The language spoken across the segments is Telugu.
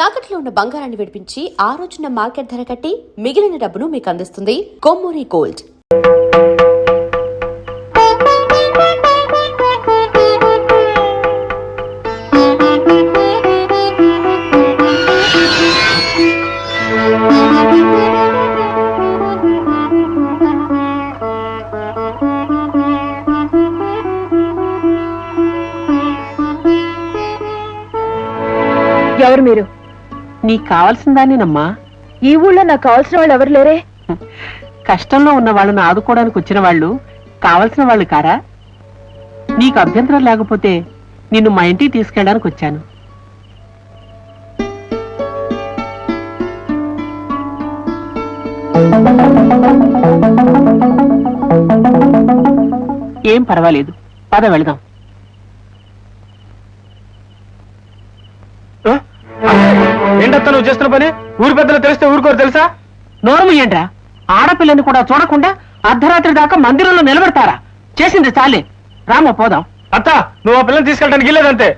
తాకట్లో ఉన్న బంగారాన్ని విడిపించి ఆ రోజున మార్కెట్ ధర కట్టి మిగిలిన డబ్బును మీకు అందిస్తుంది కొమ్మూరి గోల్డ్. ఎవరు మీరు? నీకు కావాల్సిన దాన్నేనమ్మా. ఈ ఊళ్ళో నాకు కావాల్సిన వాళ్ళు ఎవరు లేరే? కష్టంలో ఉన్న వాళ్ళను ఆదుకోవడానికి వచ్చిన వాళ్ళు కావలసిన వాళ్ళు కారా? నీకు అభ్యంతరం లేకపోతే నిన్ను మా ఇంటికి తీసుకెళ్ళడానికి వచ్చాను. ఏం పర్వాలేదు, పద వెళదాం. ఏంటత్తా నువ్వు చేస్తున్న పని? ఊరి పెద్దలు తెలిస్తే ఊరుకోరు తెలుసా? నోరు ఏంట్రా, ఆడపిల్లని కూడా చూడకుండా అర్ధరాత్రి దాకా మందిరంలో నిలబెడతారా? చేసింది చాలే, రామ పోదాం. అత్త, నువ్వు ఆ పిల్లని తీసుకెళ్ళడానికి వెళ్ళలేదంతే.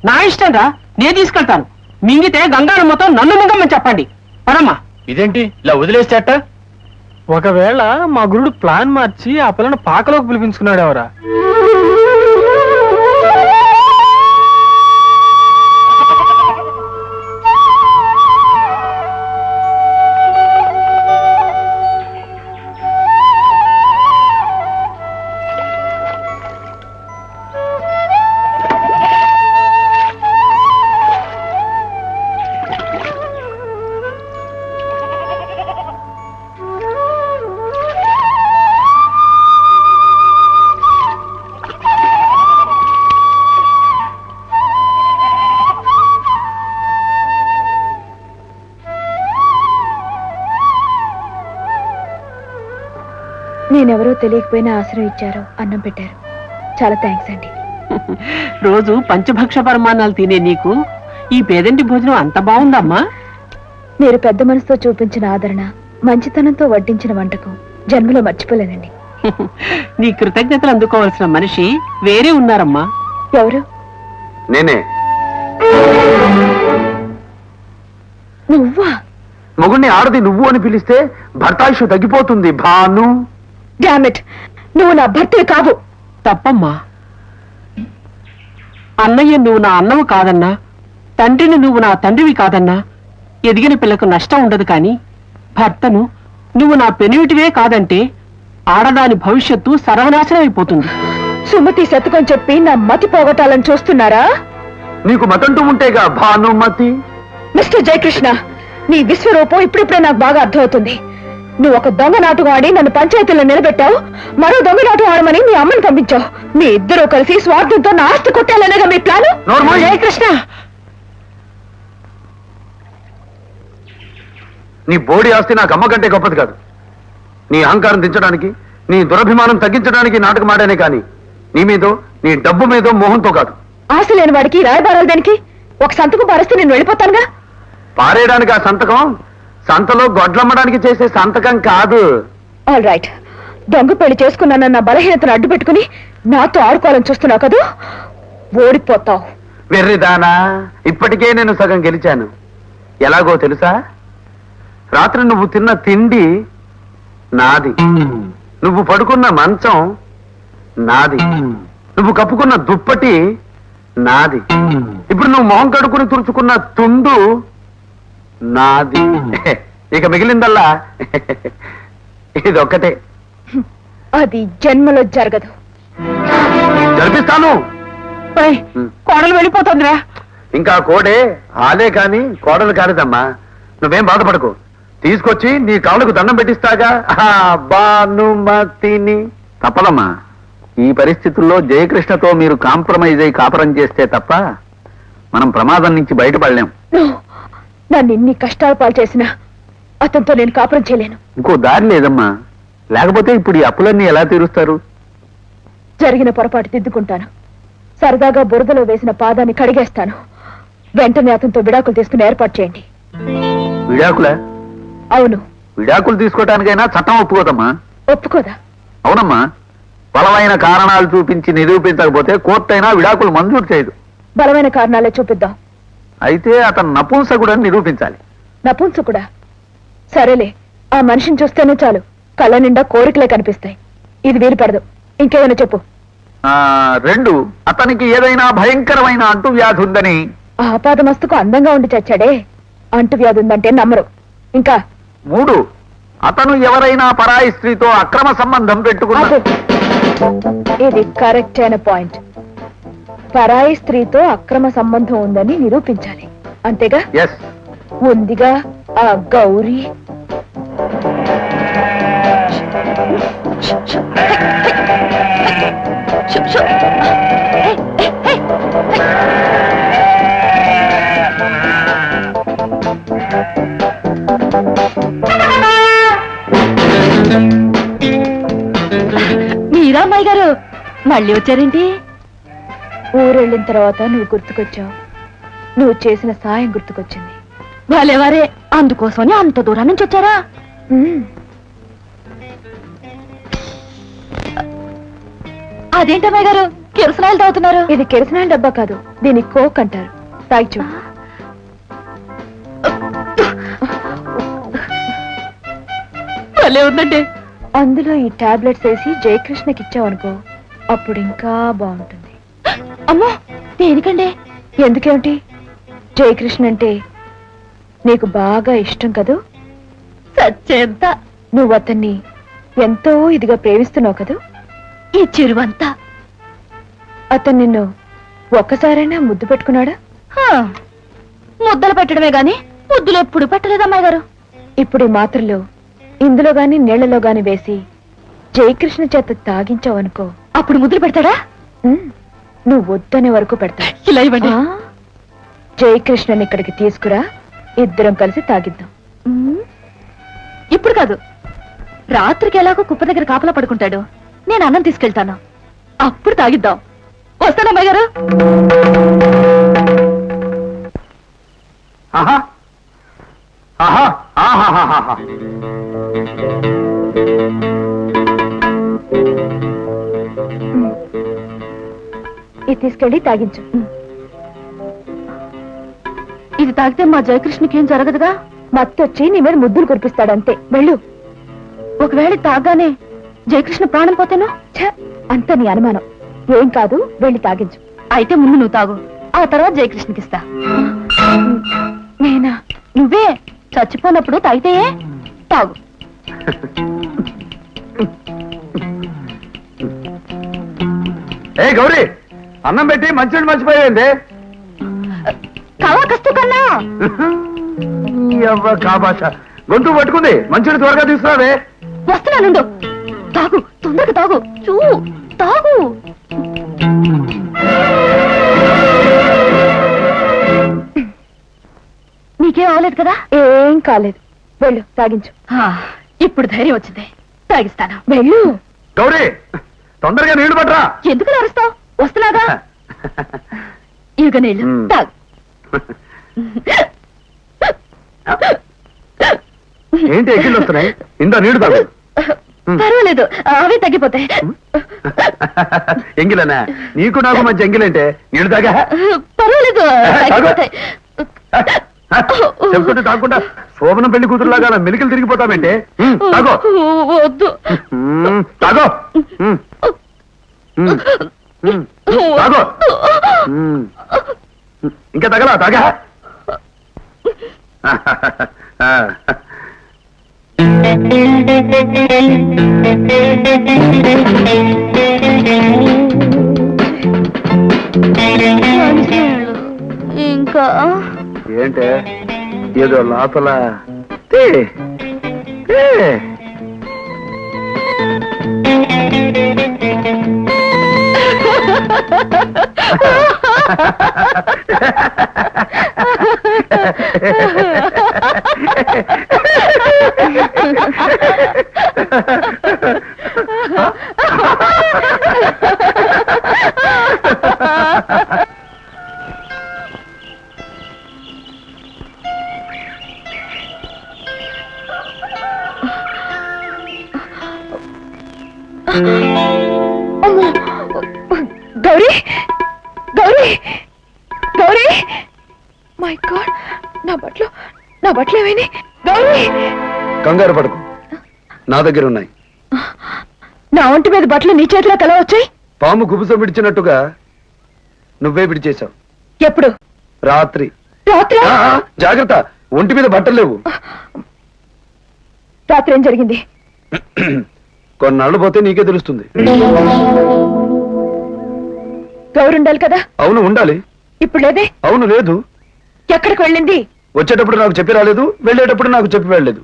నా ఇష్టం రా, నేను తీసుకెళ్తాను. మింగితే గంగారమ్మతో నన్ను మింగమని చెప్పండి. పదమ్మా. ఇదేంటి ఇలా వదిలేసేట? ఒకవేళ మా గురుడు ప్లాన్ మార్చి ఆ పిల్లని పాకలోకి పిలిపించుకున్నాడు ఎవరా? నేనెవరో తెలియకపోయినా ఆశ్రయం ఇచ్చారు, అన్నం పెట్టారు. చాలా థ్యాంక్స్ అండి. రోజు పంచభక్ష పరమాన్నాలు తినే నీకు ఈ పేదంటి భోజనం అంత బాగుందమ్మా. మీరు పెద్ద మనసుతో చూపించిన ఆదరణ, మంచితనంతో వడ్డించిన వంటకం జన్మలో మర్చిపోలేనండి. నీ కృతజ్ఞతలు అందుకోవాల్సిన మనిషి వేరే ఉన్నారమ్మా. ఎవరు? నేనే. నువ్వా? మొగుణ్ణి ఆడది నువ్వు అని పిలిస్తే భర్తాయుషు తగ్గిపోతుంది భాను. డామిట్, నువ్వు నా భర్తవి కావు. తప్పమ్మా. అన్నయ్య నువ్వు నా అన్నవు కాదన్నా, తండ్రిని నువ్వు నా తండ్రివి కాదన్నా ఎదిగిన పిల్లకు నష్టం ఉండదు. కాని భర్తను నువ్వు నా పెనివిటివే కాదంటే ఆడదాని భవిష్యత్తు సర్వనాశనం అయిపోతుంది. సుమతి శతకం చెప్పి నా మతి పోగొట్టాలని చూస్తున్నారా? నీకు మతంటూ ఉంటేగా భానుమతి. మిస్టర్ జయకృష్ణ, నీ విశ్వరూపం ఇప్పుడిప్పుడే నాకు బాగా అర్థమవుతుంది. నువ్వు ఒక దొంగ నాటకం ఆడి నన్ను పంచాయతీలో నిలబెట్టావు, మరో దొంగ నాటకం ఆడమని మీ అమ్మని పంపించావు. మీ ఇద్దరూ కలిసి స్వార్థంతో నా ఆస్తి కొట్టాలనేగా మీ ప్లాను. జయకృష్ణ, నీ బోడి ఆస్తి నాకు అమ్మ కంటే గొప్పది కాదు. నీ అహంకారం దించడానికి, నీ దురభిమానం తగ్గించడానికి నాటకం ఆడానే కాని నీ మీదో నీ డబ్బు మీదో మోహంతో కాదు. ఆశ లేని వాడికి రాయబారాలు దానికి. ఒక సంతకం పారేస్తే నేను వెళ్ళిపోతానుగా. పారేయడానికి ఆ సంతకం సంతలో గొడ్లమ్మడానికి చేసే సంతకం కాదు. ఆల్ రైట్, దొంగ పెళ్లి చేసుకున్నానన్న బలహీనతను అడ్డు పెట్టుకుని నాతో ఆడుకోవాలని చూస్తున్నావు కదా, ఓడిపోతావు. వెర్రిదానా, ఇప్పటికే నేను సగం గెలిచాను. ఎలాగో తెలుసా? రాత్రి నువ్వు తిన్న తిండి నాది, నువ్వు పడుకున్న మంచం నాది, నువ్వు కప్పుకున్న దుప్పటి నాది, ఇప్పుడు నువ్వు మొహం కడుకుని తుడుచుకున్న తుండు నాది. ఇక మిగిలిందల్లా ఇదొక్కటే. అది జన్మలో జరగదు. జరిపిస్తాను. కోడలు వెళ్ళిపోతుందిరా. ఇంకా కోడే ఆలే కాని కోడలు కాలేదమ్మా. నువ్వేం బాధపడకు, తీసుకొచ్చి నీ కాళ్ళకు దండం పెట్టిస్తాగా భానుమతిని. తప్పదమ్మా, ఈ పరిస్థితుల్లో జయకృష్ణతో మీరు కాంప్రమైజ్ అయి కాపురం చేస్తే తప్ప మనం ప్రమాదం నుంచి బయటపడలేం. నన్ను ఇన్ని కష్టాలు పాలు చేసినా అతనితో నేను కాపురం చేయలేను. ఇంకో దారి లేదమ్మా, లేకపోతే ఇప్పుడు ఈ అప్పులన్నీ ఎలా తీరుస్తారు? జరిగిన పొరపాటు దిద్దుకుంటాను. సరదాగా బురదలో వేసిన పాదాన్ని కడిగేస్తాను. వెంటనే అతనితో విడాకులు తీసుకుని ఏర్పాటు చేయండి. విడాకులా? అవును. విడాకులు తీసుకోవటానికైనా చట్టం ఒప్పుకోదమ్మా. ఒప్పుకోదా? అవునమ్మా, బలమైన కారణాలు చూపించి నిరూపించకపోతే కోర్టు అయినా విడాకులు మంజూరు చేయదు. బలమైన కారణాలే చూపిద్దాం. అయితే అతను నపుంసకుడని నిరూపించాలి. నపుంసకుడా? సరేలే, ఆ మనిషిని చూస్తేనే చాలు కళ్ళ నిండా కోరికలే కనిపిస్తాయి. ఇది వీలు పడదు. ఇంకేమైనా చెప్పు. 2, అతనికి ఏదైనా భయంకరమైన అంటువ్యాధి ఉందని. ఆపాదమస్తుకు అందంగా ఉండి చచ్చాడే, అంటువ్యాధి ఉందంటే నమ్మరు. ఇంకా 3, అతను ఎవరైనా పరాయి స్త్రీతో అక్రమ సంబంధం పెట్టుకున్నా. ఆపు. ఇది కరెక్ట్ అయిన పాయింట్. పరాయి స్త్రీతో అక్రమ సంబంధం ఉందని నిరూపించాలి, అంతేగా? ఎస్. ఉందిగా ఆ గౌరీ. మీరా అమ్మాయి గారు మళ్ళీ వచ్చారేంటి? ఊరెళ్ళిన తర్వాత నువ్వు గుర్తుకొచ్చావు. నువ్వు చేసిన సాయం గుర్తుకొచ్చింది. భలేవారే, అందుకోసమని అంత దూరం నుంచి వచ్చారా? ఉమ్, అదేంటమ్మాయి గారు కిరసనాయలు తాగుతున్నారు? ఇది కిరసనాయిల డబ్బా కాదు, దీన్ని కోక్ అంటారు. తాగి చూడు. భలే ఉందండి. అందులో ఈ టాబ్లెట్స్ వేసి జయకృష్ణకి ఇచ్చావనుకో, అప్పుడు ఇంకా బాగుంటుంది. అమ్మో, దేనికండి? ఎందుకేమిటి, జయకృష్ణ అంటే నీకు బాగా ఇష్టం కదూ. సచ్చేంత నువ్వు అతన్ని ఎంతో ఇదిగా ప్రేమిస్తున్నావు కదూ. ఈ చిరువంతా అతను నిన్ను ఒక్కసారైనా ముద్దు పెట్టుకున్నాడా? హా, ముద్దలు పెట్టడమే గాని ముద్దులు ఎప్పుడు పెట్టలేదు అమ్మాయి గారు. ఇప్పుడు ఈ మాత్రలు ఇందులో గాని నీళ్లలో గాని వేసి జయకృష్ణ చేత తాగించావనుకో, అప్పుడు ముద్దులు పెడతాడా? ఉమ్, నువ్వు వద్దనే వరకు పెడతా. ఇలా ఇవ్వండి. జయకృష్ణని ఇక్కడికి తీసుకురా, ఇద్దరం కలిసి తాగిద్దాం. ఉమ్, ఇప్పుడు కాదు, రాత్రికి ఎలాగో కుప్ప దగ్గర కాపలా పడుకుంటాడు. నేను అన్నం తీసుకెళ్తాను, అప్పుడు తాగిద్దాం. వస్తాను అమ్మాయి గారు. ఆహా ఆహా ఆహాహాహా. ఇది తీసుకెళ్ళి తాగించు. ఇది తాగితే మా జయకృష్ణకి ఏం జరగదుగా? మత్తొచ్చి నీ మీద ముద్దులు కురిపిస్తాడంతే. వెళ్ళు. ఒకవేళ తాగానే జయకృష్ణ ప్రాణం పోతేనో? ఛ, అంత నీ అనుమానం. ఏం కాదు, వెళ్ళి తాగించు. అయితే ముందు నువ్వు తాగు, ఆ తర్వాత జయకృష్ణకి ఇస్తా. నేనా? నువ్వే చచ్చిపోయినప్పుడు తాగితే తాగు. ఏ గౌరీ, అన్నం పెట్టి మంచినీళ్ళు మర్చిపోయింది. కవా కస్తు కన్నా కాబాష గొంతు పట్టుకుంది. మంచినీళ్ళు త్వరగా తీసుకురావే. వస్తున్నానుండు. తాగు, తొందరగా తాగు. చూ, తాగు. నీకేం అవలేదు కదా? ఏం కాలేదు. వెళ్ళు, తాగించు. ఇప్పుడు ధైర్యం వచ్చింది, తాగిస్తాను. వెళ్ళు. గౌరీ, తొందరగా నీళ్లు పట్టరా. ఎందుకు అరుస్తావు? వస్తున్నాగా. ఇదిగో నీళ్ళు, తాగు. ఏంటి ఎక్కిళ్ళు వస్తున్నాయి? ఇందా నీళ్లు తాగు. పర్వాలేదు, అవే తగ్గిపోతాయి. ఎంగిలనా? నీకు నాకు మంచి ఎంగిలంటే నీళ్లు తాగా. పర్వాలేదు, తగ్గిపోతాయి. చెప్తుంటే తాగకుండా శోభనం పెళ్లి కూతురులాగా మెలికలు తిరిగిపోతామంటే. తాగో. వద్దు. తాగో. తాగో. ఇంకా తగలా? తాగా. ఇంకా ఏంటే ఏదో లోపల గౌరీ, గౌరీ, గౌరీ, మా మై గాడ్, నా బట్టలు ఏమైనా? గౌరీ, కంగారు పడకు, నా దగ్గర ఉన్నాయి. నా ఒంటి మీద బట్టలు నీ చేతిలో ఎలా వచ్చాయి? పాము కుబుసం విడిచినట్టుగా నువ్వే విడిచేశావు. ఎప్పుడు? రాత్రి. రాత్రి? జాగ్రత్త, ఒంటి మీద బట్టలు లేవు. రాత్రి ఏం జరిగింది? కొన్నాళ్ళు పోతే నీకే తెలుస్తుంది. గౌరు ఉండాలి కదా? అవును, ఉండాలి. ఇప్పుడు లేదే? అవును, లేదు. ఎక్కడికి వెళ్ళింది? వచ్చేటప్పుడు నాకు చెప్పి రాలేదు, వెళ్ళేటప్పుడు నాకు చెప్పి వెళ్ళలేదు.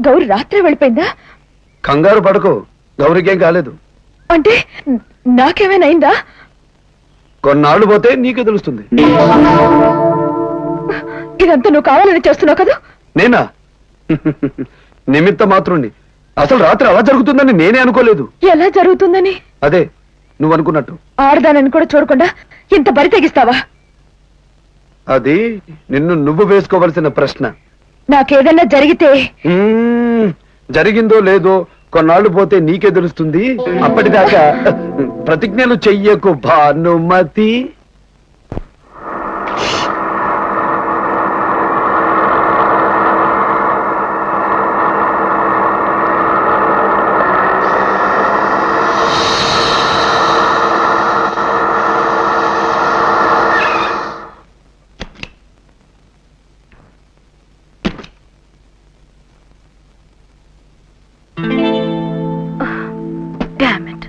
గౌరి రాత్రి వెళ్ళిపోయిందా? కంగారు పడకు, గౌరికేం కాలేదు. అంటే నాకేమైనా అయిందా? కొన్నాళ్ళు పోతే నీకే తెలుస్తుంది. ఇదంతా నువ్వు కావాలని చేస్తున్నావు కదా? నేనా? నిమిత్త మాత్రుణ్ణి. అసలు రాత్రి అలా జరుగుతుందని నేనే అనుకోలేదు. ఎలా జరుగుతుందని? అదే నువ్వు అనుకున్నట్టు. ఆడదానని కూడా చూడకుండా ఇంత బరి తెగిస్తావా? అది నిన్ను నువ్వు వేసుకోవలసిన ప్రశ్న. నాకేదన్నా జరిగితే? జరిగిందో లేదో కొన్నాళ్ళు పోతే నీకే తెలుస్తుంది. అప్పటిదాకా ప్రతిజ్ఞలు చెయ్యకు భానుమతి. Damn it.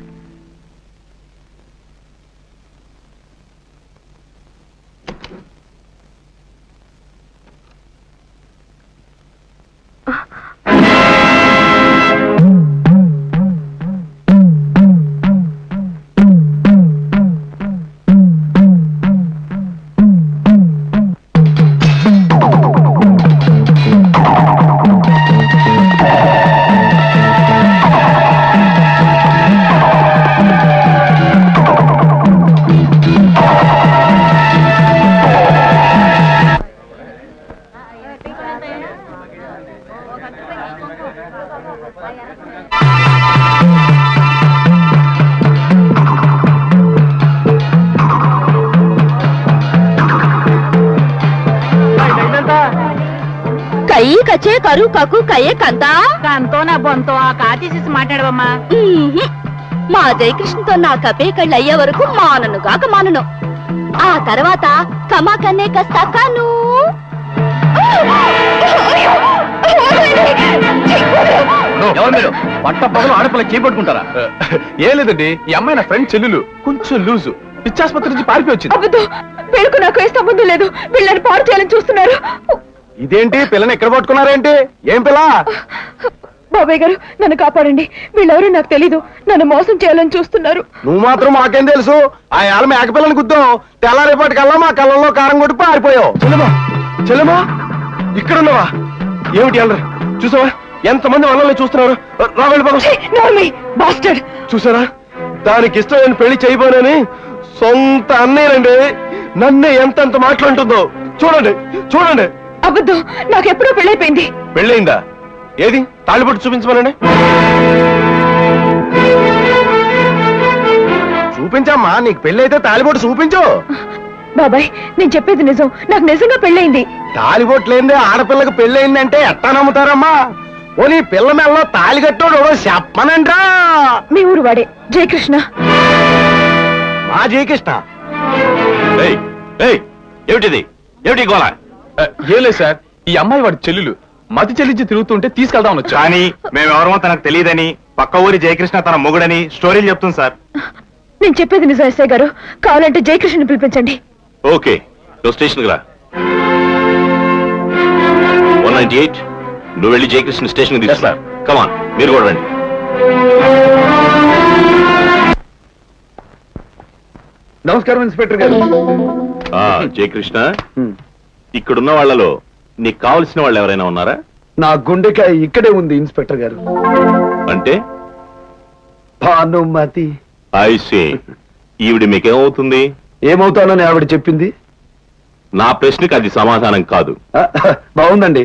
కయ్యి కచ్చే కరు కకు కయ్యే కంత దాంతో నా బొంతో ఆ కాతీసి మాట్లాడవమ్మా. మా జయకృష్ణతో నా కపే కళ్ళు అయ్యే వరకు మానను గాక మానను. ఆ తర్వాత కమా కన్నే కస్తాను. పట్ట పగలు ఆడపిల్ల చేపట్టుకుంటారా? ఏం లేదండి, ఈ అమ్మాయి నా ఫ్రెండ్ చెల్లెలు, కొంచెం లూజు. పిచ్చాసుపత్రి నుంచి పారిపోయి వచ్చింది. అబద్ధం. వీళ్ళకు నాకు ఏ సంబంధం లేదు. వీళ్ళని పాడు చేయాలని చూస్తున్నారు. ఇదేంటి, పిల్లని ఎక్కడ పట్టుకున్నారేంటి? ఏం పిల్ల? బాబాయ్ గారు, నన్ను కాపాడండి. వీళ్ళెవరూ నాకు తెలీదు. నన్ను మోసం చేయాలని చూస్తున్నారు. నువ్వు మాత్రం మాకేం తెలుసు? ఆ ఏళ్ళ మేకపిల్లని గుద్దాం, తెల్లారేపటికల్లా మా కళ్ళల్లో కారం కొట్టి పారిపోయావు. చెల్లెమా, చెల్లెమా, ఇక్కడున్నావా? ఏమిటి అల్లరి? చూసావా ఎంతమంది వాళ్ళని చూస్తున్నారు? చూసారా, దానికి ఇష్టమైన పెళ్లి చేయబోనని సొంత అన్నయ్యనండి నన్నే ఎంతెంత మాట్లాడుతుందో. చూడండి చూడండి. అబద్ధం. నాకెప్పుడో పెళ్ళైపోయింది. పెళ్ళయిందా? ఏది తాళిబొట్టు చూపించమనండి. చూపించమ్మా, నీకు పెళ్ళైతే తాళిబొట్టు చూపించు. బాబాయ్, నేను చెప్పేది నిజం. నాకు నిజంగా పెళ్ళైంది. తాళిబొట్టు లేదే ఆడపిల్లకి పెళ్ళయిందంటే ఎట్టా నమ్ముతారమ్మా? ఓ నీ పిల్ల మెల్లో తాళి కట్టోడు చెప్పనంట్రా. మీ ఊరు వాడే జయకృష్ణ. మా జయకృష్ణ? ఏమిటిది? ఏమిటి గోళ? ఏం లేదు సార్, ఈ అమ్మాయి వాడి చెల్లెలు మతి చెల్లించి తిరుగుతుంటే తీసుకెళ్దామని వచ్చా. కానీ మేమెవరమో తనకు తెలియదని, పక్క ఊరి జయకృష్ణ తన మొగుడని స్టోరీలు చెప్తుంది సార్. నేను చెప్పేది నిజం ఎస్ఐ గారు. కావాలంటే జయకృష్ణని పిలిపించండి. ఓకే, నువ్వు స్టేషన్కి రా. 198 నువ్వు వెళ్ళి జయకృష్ణ స్టేషన్కి తీసుకురా. కమాన్, మీరు కూడా రండి. నమస్కారం ఇన్స్పెక్టర్ గారు. జయకృష్ణ, ఇక్కడున్న వాళ్ళలో నీకు కావలసిన వాళ్ళు ఎవరైనా ఉన్నారా? నా గుండెకాయ ఇక్కడే ఉంది ఇన్స్పెక్టర్ గారు. అంటే భానుమతి. ఐసే, ఈవిడ మీకేమవుతుంది? ఏమవుతానని ఆవిడ చెప్పింది. నా ప్రశ్నకి అది సమాధానం కాదు. బాగుందండి.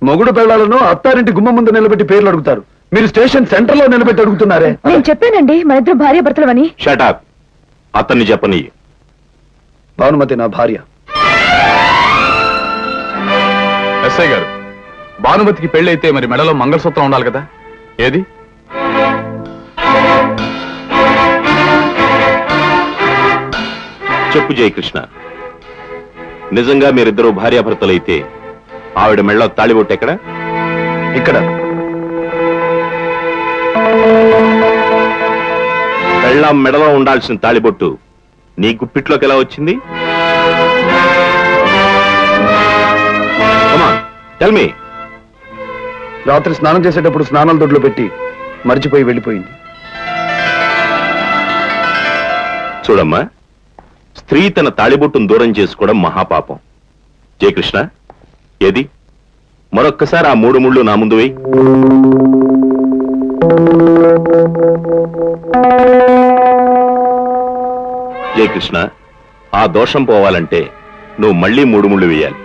మొగుడు పిల్లలను అత్తారింటి గుమ్మ ముందు నిలబెట్టి పేర్లు అడుగుతారు. మీరు స్టేషన్ సెంటర్ లో నిలబెట్టి అడుగుతున్నారే. నేను చెప్పానండి మన ఇద్దరు భార్య భర్తలవని. షటప్, అతన్ని చెప్పని. భానుమతి నా భార్య. ఎస్ఐ గారు, భానుమతికి పెళ్ళైతే మరి మెడలో మంగళసూత్రం ఉండాలి కదా, ఏది? చెప్పు జయకృష్ణ, నిజంగా మీరిద్దరూ భార్యాభర్తలైతే ఆవిడ మెళ్ళ తాళిబొట్టు ఎక్కడ? ఇక్కడ పెళ్ళాం మెడలో ఉండాల్సిన తాళిబొట్టు నీ గుప్పిట్లోకి ఎలా వచ్చింది? Tell me. రాత్రి స్నానం చేసేటప్పుడు స్నానాల దొడ్లో పెట్టి మర్చిపోయి వెళ్ళిపోయింది. చూడమ్మా, స్త్రీ తన తాళిబొట్టును దూరం చేసుకోవడం మహాపాపం. జయకృష్ణ, ఏది మరొక్కసారి ఆ 3 ముళ్ళు నా ముందు వేయి. జయకృష్ణ, ఆ దోషం పోవాలంటే నువ్వు మళ్ళీ 3 ముళ్ళు వేయాలి.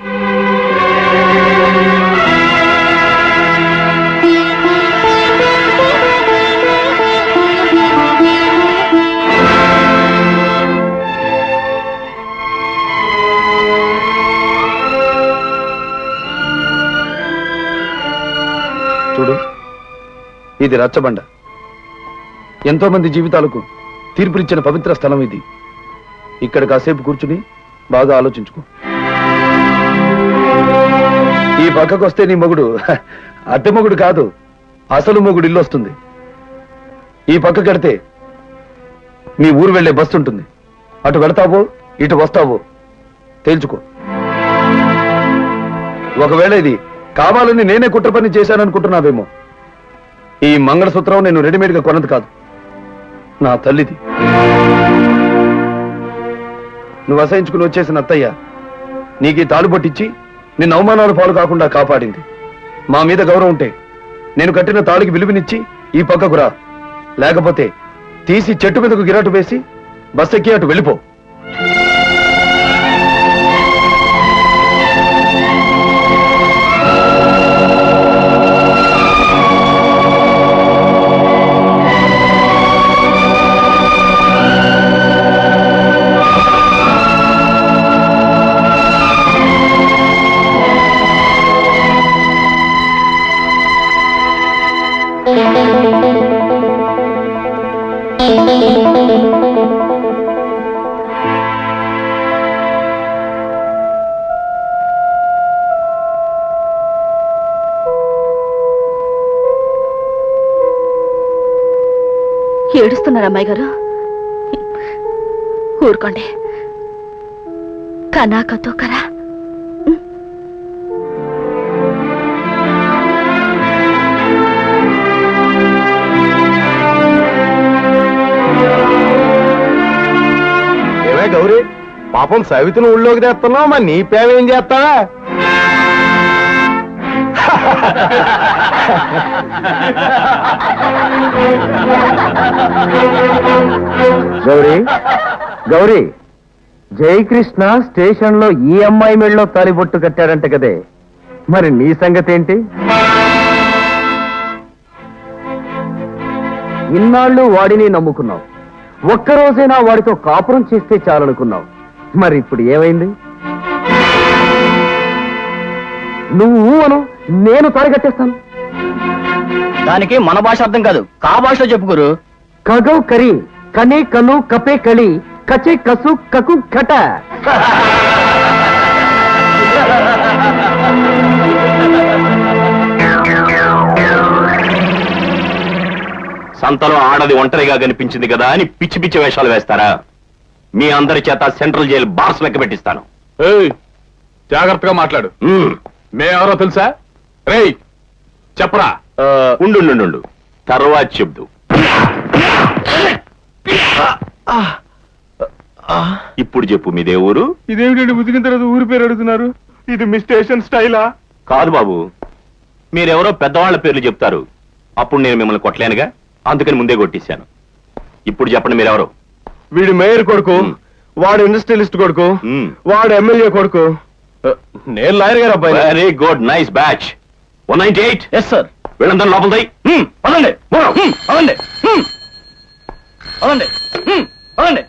చూడు, ఇది రచ్చబండ. ఎంతో మంది జీవితాలకు తీర్పునిచ్చిన పవిత్ర స్థలం ఇది. ఇక్కడ కాసేపు కూర్చుని బాగా ఆలోచించుకో. ఈ పక్కకు వస్తే నీ మొగుడు అద్దె మొగుడు కాదు, అసలు మొగుడు ఇల్లు వస్తుంది. ఈ పక్క కడితే మీ ఊరు వెళ్లే బస్సు ఉంటుంది. అటు వెళతావో ఇటు వస్తావో తేల్చుకో. ఒకవేళ ఇది కావాలని నేనే కుట్ర పని చేశాననుకుంటున్నావేమో. ఈ మంగళసూత్రం నేను రెడీమేడ్ గా కొన్నది కాదు, నా తల్లిది. నువ్వు అసహించుకుని వచ్చేసిన అత్తయ్య నీకు ఈ తాళిబొట్టిచ్చి నిన్ను అవమానాలు పాలు కాకుండా కాపాడింది. మా మీద గౌరవం ఉంటే నేను కట్టిన తాళికి విలువనిచ్చి ఈ పక్కకు రా, లేకపోతే తీసి చెట్టు మీదకు గిరాటు వేసి బస్ ఎక్కి అటు వెళ్ళిపో. ఏడుస్తున్నారు అమ్మాయి గారు, ఊరుకోండి. కనా కతో కరా. ఏమే గౌరీ, పాపం సవితిని ఊళ్ళోకి తెస్తున్నావు, మరి నీ పేవేం చేస్తావా? గౌరీ, గౌరీ, జయకృష్ణ స్టేషన్ లో ఈ అమ్మాయి మెళ్ళలో తాలిబొట్టు కట్టాడంట కదే, మరి నీ సంగతి ఏంటి? ఇన్నాళ్ళు వాడిని నమ్ముకున్నావు, ఒక్కరోజైనా వాడితో కాపురం చేస్తే చాలనుకున్నావు, మరి ఇప్పుడు ఏమైంది? నువ్వు అను, నేను తాళి కట్టేస్తాను. దానికి మన భాష అర్థం కాదు, కా భాషలో చెప్పుకోరు. కగౌ కరి, కనే కను కపే కళి, కచే కసు కకు కట. సంతలో ఆడది ఒంటరిగా కనిపించింది కదా అని పిచ్చి పిచ్చి వేషాలు వేస్తారా? మీ అందరి చేత సెంట్రల్ జైలు బార్స్ లెక్క పెట్టిస్తాను. జాగ్రత్తగా మాట్లాడు. మేమెవరో తెలుసా? రేయ్ చెప్పరా. ఉండు, తర్వాత చెప్దు. ఇప్పుడు చెప్పు, మీదే ఊరు? ఇదేమిటండి ఉతికిన తర్వాత ఊరి పేరు అడుగుతున్నారు? ఇది మీ స్టేషన్ స్టైలా? కాదు బాబు, మీరెవరో పెద్దవాళ్ల పేర్లు చెప్తారు, అప్పుడు నేను మిమ్మల్ని కొట్టలేనుగా, అందుకని ముందే కొట్టేశాను. ఇప్పుడు చెప్పండి, మీరెవరు? వీడు మేయర్ కొడుకు, వాడు ఇండస్ట్రియలిస్ట్ కొడుకు, వాడు ఎమ్మెల్యే కొడుకు, నేను లాయర్ గారు అబ్బాయి. Very good, nice batch. 198. Yes sir. వీళ్ళందరూ లోపలిది. పదండి పదండి పదండి పదండి.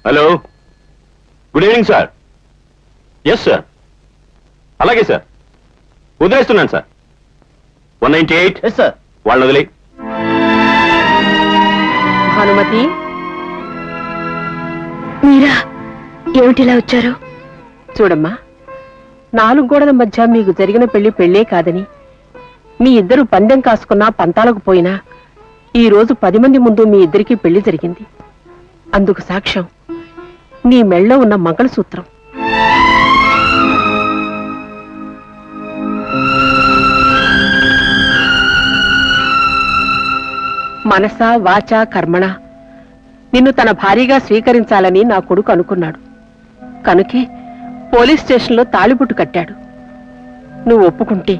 Hello, good evening sir. Yes sir, అలాగే సార్. వదిలేస్తున్నాను సార్. 198 సార్. వాళ్ళని వదిలే. భానుమతి, మీరా ఏమిటిలా వచ్చారు? చూడమ్మా, 4 గోడల మధ్య మీకు జరిగిన పెళ్లే కాదని, మీ ఇద్దరు పందెం కాసుకున్నా పంతాలకు పోయినా ఈ రోజు 10 మంది ముందు మీ ఇద్దరికీ పెళ్లి జరిగింది. అందుకు సాక్ష్యం నీ మెళ్ళో ఉన్న మంగళసూత్రం. మనస వాచ కర్మణ నిన్ను తన భార్యగా స్వీకరించాలని నా కొడుకు అనుకున్నాడు. కనుకే పోలీస్ స్టేషన్లో తాళిబుట్టు కట్టాడు. నువ్వు ఒప్పుకుంటే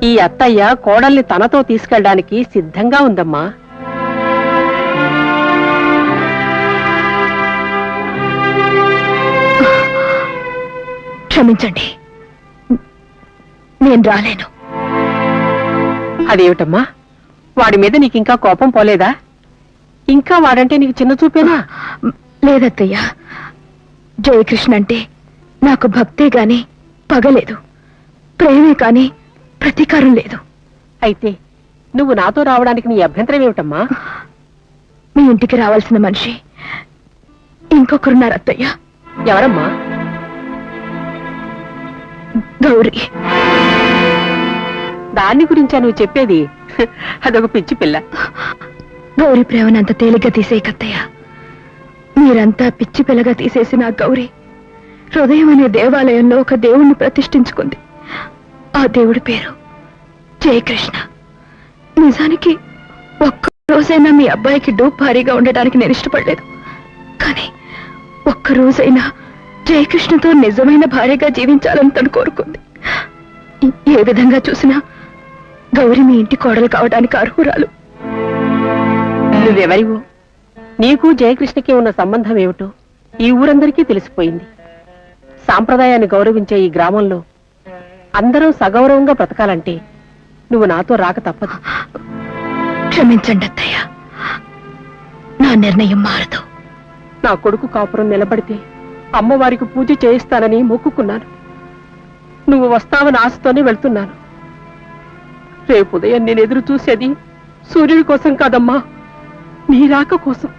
ఈ అత్తయ్య కోడల్ని తనతో తీసుకెళ్ళడానికి సిద్ధంగా ఉందమ్మా. క్షమించండి, నేను రాలేను. అదేమిటమ్మా, వాడి మీద నీకింకా కోపం పోలేదా? ఇంకా వాడంటే నీకు చిన్న చూపేనా? లేదత్తయ్య, జయకృష్ణ అంటే నాకు భక్తే గాని పగలేదు, ప్రేమే కాని ప్రతీకారం లేదు. అయితే నువ్వు నాతో రావడానికి నీ అభ్యంతరం ఏమిటమ్మా? మీ ఇంటికి రావాల్సిన మనిషి ఇంకొకరున్నారు అత్తయ్య. ఎవరమ్మా? గౌరీ. దాన్ని గురించా నువ్వు చెప్పేది? అదొక పిచ్చి పిల్ల. గౌరీ ప్రేమనంత తేలిగ్గా తీసేయకత్తయ్య. మీరంతా పిచ్చి పిల్లగా తీసేసిన ఆ గౌరీ హృదయం అనే దేవాలయంలో ఒక దేవుణ్ణి ప్రతిష్ఠించుకుంది. ఆ దేవుడి పేరు జయకృష్ణ. నిజానికి ఒక్క రోజైనా మీ అబ్బాయికి డూప్ భారీగా ఉండడానికి నేను ఇష్టపడలేదు. కానీ ఒక్కరోజైనా జయకృష్ణతో నిజమైన భార్యగా జీవించాలని తను కోరుకుంది. ఏ విధంగా చూసినా గౌరీ మీ ఇంటి కోడలు కావడానికి అర్హురాలు. నువ్వెవరివు? నీకు జయకృష్ణకి ఉన్న సంబంధం ఏమిటో ఈ ఊరందరికీ తెలిసిపోయింది. సాంప్రదాయాన్ని గౌరవించే ఈ గ్రామంలో అందరూ సగౌరవంగా బ్రతకాలంటే నువ్వు నాతో రాక తప్పదు. క్షమించండి అత్తయ్య, నా నిర్ణయం మారదు. నా కొడుకు కాపురం నిలబడితే అమ్మవారికి పూజ చేయిస్తానని మొక్కుకున్నాను. నువ్వు వస్తావని ఆశతోనే వెళ్తున్నాను. రేపు ఉదయం నేను ఎదురు చూసేది సూర్యుడి కోసం కాదమ్మా, నీ రాక కోసం.